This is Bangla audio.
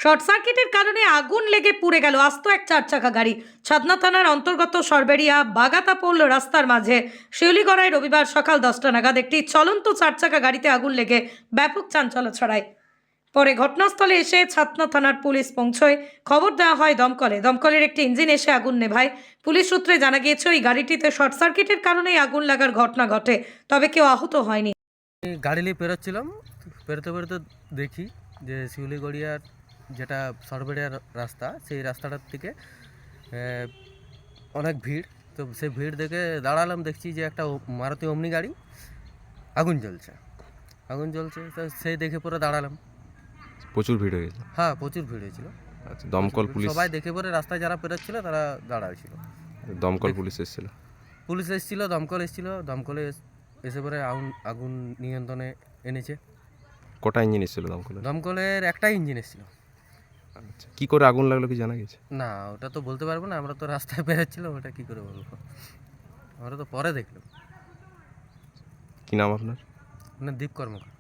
শর্ট সার্কিটের কারণে আগুন লেগে পুড়ে গেল আস্ত এক চার চাকা গাড়ি। ছাতনা থানার অন্তর্গত সরবেরিয়া বাগাতাপোল রাস্তার মাঝে শিউলিগড়ায় রবিবার সকাল 10টা নাগাদ একটি চলন্ত চার চাকা গাড়িতে আগুন লেগে ব্যাপক চাঞ্চল্য ছড়ায়। পরে ঘটনাস্থলে এসে ছাতনা থানার পুলিশ পৌঁছয়। খবর দেওয়া হয় দমকলের একটি ইঞ্জিন এসে আগুন নেভায়। পুলিশ সূত্রে জানা গিয়েছে ওই গাড়িটিতে শর্ট সার্কিটের কারণেই আগুন লাগার ঘটনা ঘটে, তবে কেউ আহত হয়নি। গাড়ি নিয়ে পেরোচ্ছিলাম, পেরোতে দেখি যে শিউলিগড়িয়ার যেটা সরবেরিয়ার রাস্তা, সেই রাস্তাটার থেকে অনেক ভিড়। তো সেই ভিড় দেখে দাঁড়ালাম, দেখছি যে একটা মারুতি ওমনি গাড়ি আগুন জ্বলছে। তো সেই দেখে পরে দাঁড়ালাম। প্রচুর ভিড় হয়ে গেছে। হ্যাঁ, প্রচুর ভিড় হয়েছিল। আচ্ছা, দমকল পুলিশ সবাই দেখে পরে রাস্তায় যারা পেরোচ্ছিল তারা দাঁড়াইছিল। দমকল পুলিশ এসেছিল। পুলিশ এসেছিল, দমকলে এসে পরে আগুন নিয়ন্ত্রণে এনেছে। কটা ইঞ্জিন এসেছিল দমকলের? দমকলের একটাই ইঞ্জিন এসেছিল। আচ্ছা, কি করে আগুন লাগলো কি জানা গেছে? না, ওটা তো বলতে পারবো না, আমরা তো রাস্তায় বেরোচ্ছিলাম, ওটা কি করে বলবো, আমরা তো পরে দেখলাম। কি নাম আপনার? মানে দীপ কর্মকার।